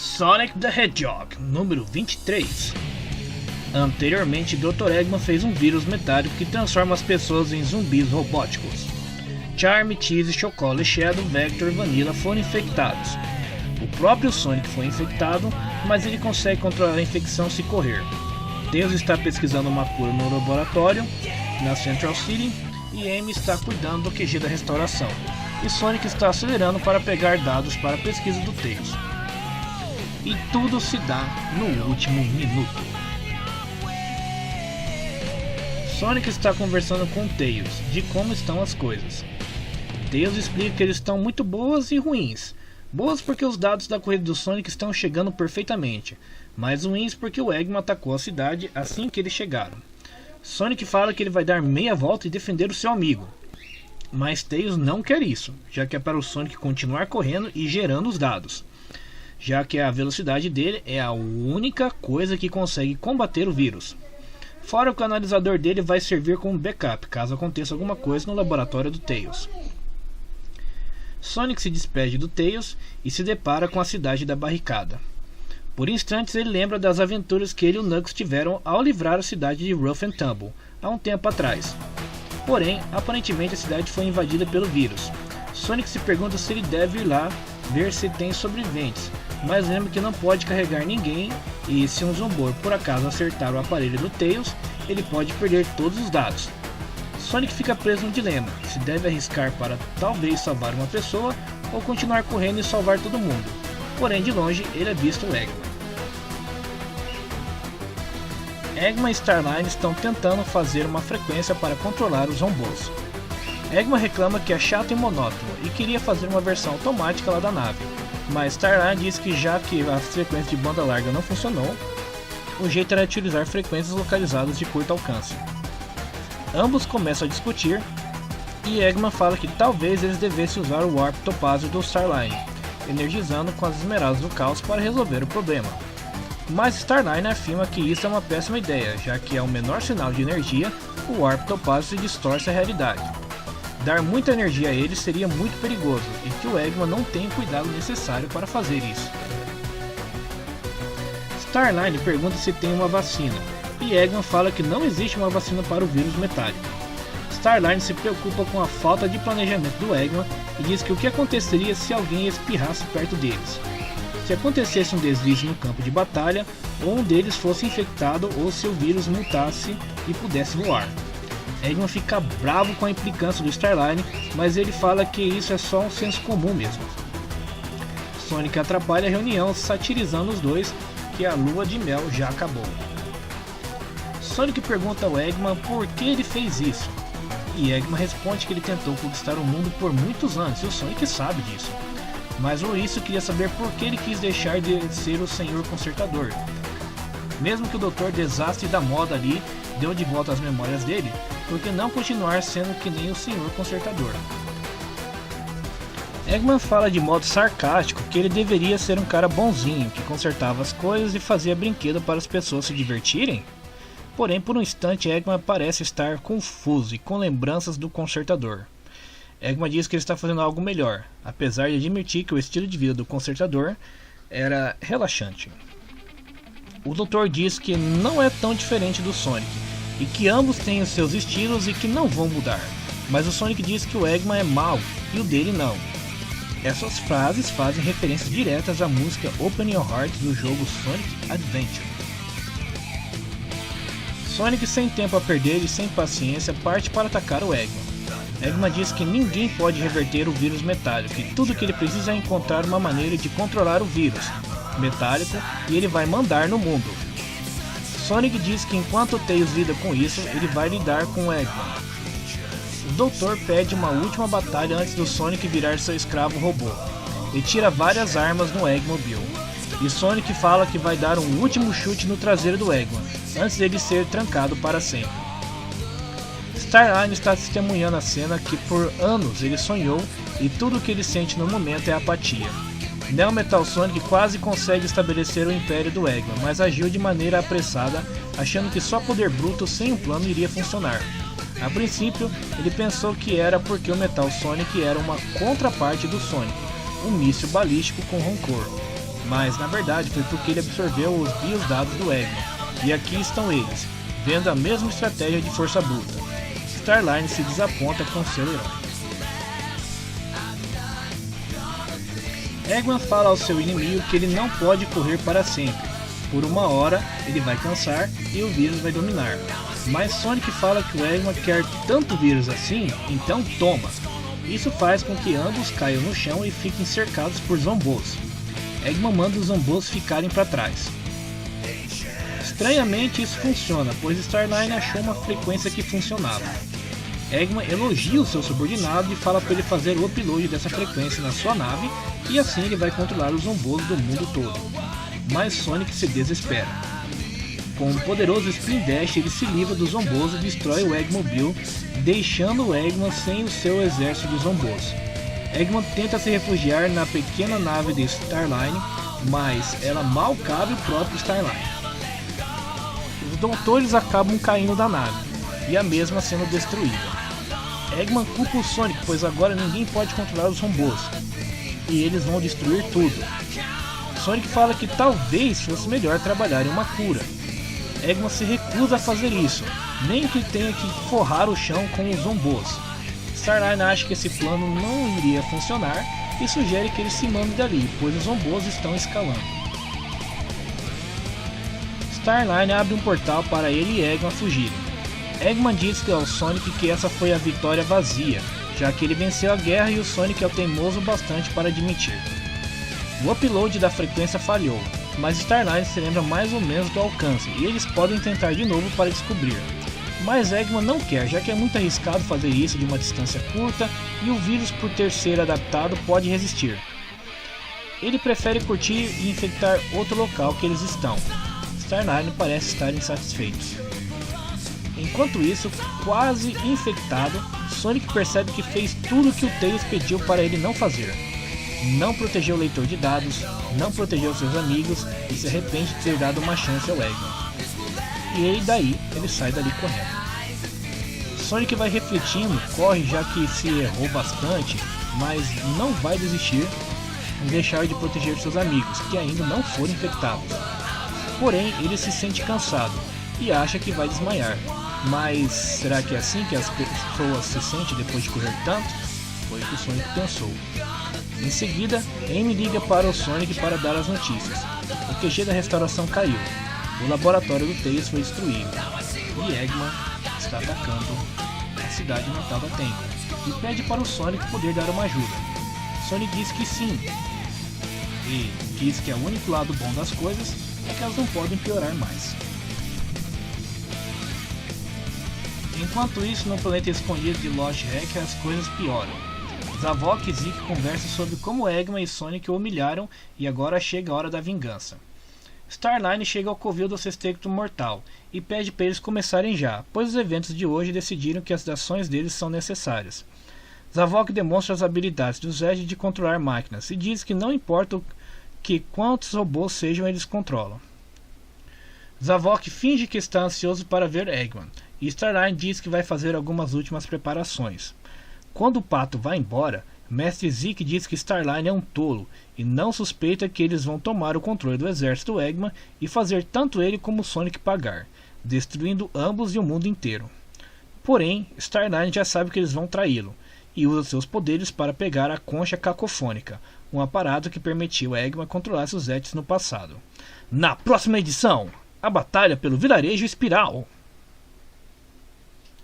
Sonic the Hedgehog, número 23. Anteriormente, Dr. Eggman fez um vírus metálico que transforma as pessoas em zumbis robóticos. Charm, Cheese, Chocolate, Shadow, Vector e Vanilla foram infectados. O próprio Sonic foi infectado, mas ele consegue controlar a infecção se correr. Tails está pesquisando uma cura no laboratório, na Central City, e Amy está cuidando do QG da restauração. E Sonic está acelerando para pegar dados para a pesquisa do Tails. E tudo se dá no último minuto. Sonic está conversando com Tails de como estão as coisas. Tails explica que eles estão muito boas e ruins. Boas porque os dados da corrida do Sonic estão chegando perfeitamente, mas ruins porque o Eggman atacou a cidade assim que eles chegaram. Sonic fala que ele vai dar meia volta e defender o seu amigo, mas Tails não quer isso, já que é para o Sonic continuar correndo e gerando os dados, já que a velocidade dele é a única coisa que consegue combater o vírus. Fora que o analisador dele vai servir como backup caso aconteça alguma coisa no laboratório do Tails. Sonic se despede do Tails e se depara com a cidade da barricada. Por instantes ele lembra das aventuras que ele e o Knuckles tiveram ao livrar a cidade de Rough and Tumble há um tempo atrás. Porém, aparentemente a cidade foi invadida pelo vírus. Sonic se pergunta se ele deve ir lá ver se tem sobreviventes, mas lembra que não pode carregar ninguém e se um Zombor por acaso acertar o aparelho do Tails, ele pode perder todos os dados. Sonic fica preso no dilema, se deve arriscar para talvez salvar uma pessoa ou continuar correndo e salvar todo mundo. Porém, de longe, ele avista o Eggman. Eggman e Starline estão tentando fazer uma frequência para controlar os Zombos. Eggman reclama que é chato e monótono e queria fazer uma versão automática lá da nave, mas Starline diz que já que a frequência de banda larga não funcionou, o jeito era utilizar frequências localizadas de curto alcance. Ambos começam a discutir e Eggman fala que talvez eles devessem usar o Warp Topázio do Starline, energizando com as esmeraldas do caos para resolver o problema. Mas Starline afirma que isso é uma péssima ideia, já que ao menor sinal de energia, o Warp Topázio distorce a realidade. Dar muita energia a ele seria muito perigoso e que o Eggman não tem o cuidado necessário para fazer isso. Starline pergunta se tem uma vacina, e Eggman fala que não existe uma vacina para o vírus metálico. Starline se preocupa com a falta de planejamento do Eggman e diz que o que aconteceria se alguém espirrasse perto deles. Se acontecesse um deslize no campo de batalha, ou um deles fosse infectado ou se o vírus mutasse e pudesse voar. Eggman fica bravo com a implicância do Starline, mas ele fala que isso é só um senso comum mesmo. Sonic atrapalha a reunião satirizando os dois que a lua de mel já acabou. Sonic pergunta ao Eggman por que ele fez isso, e Eggman responde que ele tentou conquistar o mundo por muitos anos e o Sonic sabe disso. Mas o Ouriço queria saber por que ele quis deixar de ser o Senhor Consertador. Mesmo que o Dr. Desastre da moda ali deu de volta as memórias dele, por que não continuar sendo que nem o Senhor Consertador? Eggman fala de modo sarcástico que ele deveria ser um cara bonzinho, que consertava as coisas e fazia brinquedo para as pessoas se divertirem. Porém, por um instante, Eggman parece estar confuso e com lembranças do Consertador. Eggman diz que ele está fazendo algo melhor, apesar de admitir que o estilo de vida do Consertador era relaxante. O Doutor diz que não é tão diferente do Sonic, e que ambos têm os seus estilos e que não vão mudar, mas o Sonic diz que o Eggman é mau e o dele não. Essas frases fazem referências diretas à música Open Your Heart do jogo Sonic Adventure. Sonic, sem tempo a perder e sem paciência, parte para atacar o Eggman. Eggman diz que ninguém pode reverter o vírus metálico e tudo que ele precisa é encontrar uma maneira de controlar o vírus metálico e ele vai mandar no mundo. Sonic diz que enquanto Tails lida com isso, ele vai lidar com o Eggman. O Doutor pede uma última batalha antes do Sonic virar seu escravo robô e tira várias armas no Eggmobile. E Sonic fala que vai dar um último chute no traseiro do Eggman, antes dele ser trancado para sempre. Starline está testemunhando a cena que por anos ele sonhou e tudo o que ele sente no momento é apatia. Neo Metal Sonic quase consegue estabelecer o império do Eggman, mas agiu de maneira apressada, achando que só poder bruto sem um plano iria funcionar. A princípio, ele pensou que era porque o Metal Sonic era uma contraparte do Sonic, um míssil balístico com rancor. mas na verdade foi porque ele absorveu os biodados do Eggman, e aqui estão eles, vendo a mesma estratégia de força bruta. Starline se desaponta com seu herói. Eggman fala ao seu inimigo que ele não pode correr para sempre. Por uma hora ele vai cansar e o vírus vai dominar. Mas Sonic fala que o Eggman quer tanto vírus assim, então toma. Isso faz com que ambos caiam no chão e fiquem cercados por zombos. Eggman manda os zombos ficarem para trás. Estranhamente isso funciona, pois Starline achou uma frequência que funcionava. Eggman elogia o seu subordinado e fala para ele fazer o upload dessa frequência na sua nave, e assim ele vai controlar os zombos do mundo todo. Mas Sonic se desespera. Com um poderoso Spin Dash ele se livra dos zombos e destrói o Eggmobile, deixando o Eggman sem o seu exército de zombos. Eggman tenta se refugiar na pequena nave de Starline, mas ela mal cabe o próprio Starline. Os doutores acabam caindo da nave, e a mesma sendo destruída. Eggman culpa o Sonic, pois agora ninguém pode controlar os robôs, e eles vão destruir tudo. Sonic fala que talvez fosse melhor trabalhar em uma cura. Eggman se recusa a fazer isso, nem que tenha que forrar o chão com os zombos. Starline acha que esse plano não iria funcionar e sugere que ele se mande dali, pois os zombos estão escalando. Starline abre um portal para ele e Eggman fugirem. Eggman diz ao Sonic que essa foi a vitória vazia, já que ele venceu a guerra e o Sonic é teimoso bastante para admitir. O upload da frequência falhou, mas Starline se lembra mais ou menos do alcance e eles podem tentar de novo para descobrir. Mas Eggman não quer, já que é muito arriscado fazer isso de uma distância curta e o vírus, por ter sido adaptado, pode resistir. Ele prefere curtir e infectar outro local que eles estão. Starline parece estar insatisfeito. Enquanto isso, quase infectado, Sonic percebe que fez tudo o que o Tails pediu para ele não fazer. Não protegeu o leitor de dados, não protegeu seus amigos e se arrepende de ter dado uma chance ao Eggman. E daí ele sai dali correndo. Sonic vai refletindo, corre já que se errou bastante, mas não vai desistir em deixar de proteger seus amigos, que ainda não foram infectados. Porém, ele se sente cansado e acha que vai desmaiar. Mas será que é assim que as pessoas se sentem depois de correr tanto? Foi o que o Sonic pensou. Em seguida, Amy liga para o Sonic para dar as notícias. O QG da restauração caiu. O laboratório do Tails foi destruído. E Eggman está atacando a cidade natal da Tangle. E pede para o Sonic poder dar uma ajuda. Sonic diz que sim. E diz que é o único lado bom das coisas é que elas não podem piorar mais. Enquanto isso, no planeta escondido de Lost Hack, as coisas pioram. Zavok e Zeke conversam sobre como Eggman e Sonic o humilharam e agora chega a hora da vingança. Starline chega ao covil do Sexteto Mortal e pede para eles começarem já, pois os eventos de hoje decidiram que as ações deles são necessárias. Zavok demonstra as habilidades do Zed de controlar máquinas e diz que não importa quantos robôs sejam, eles controlam. Zavok finge que está ansioso para ver Eggman, e Starline diz que vai fazer algumas últimas preparações. Quando o pato vai embora, Mestre Zeke diz que Starline é um tolo e não suspeita que eles vão tomar o controle do exército do Eggman e fazer tanto ele como Sonic pagar, destruindo ambos e o mundo inteiro. Porém, Starline já sabe que eles vão traí-lo e usa seus poderes para pegar a concha cacofônica, um aparato que permitiu a Eggman controlar seus Zetes no passado. Na próxima edição, a batalha pelo vilarejo Espiral.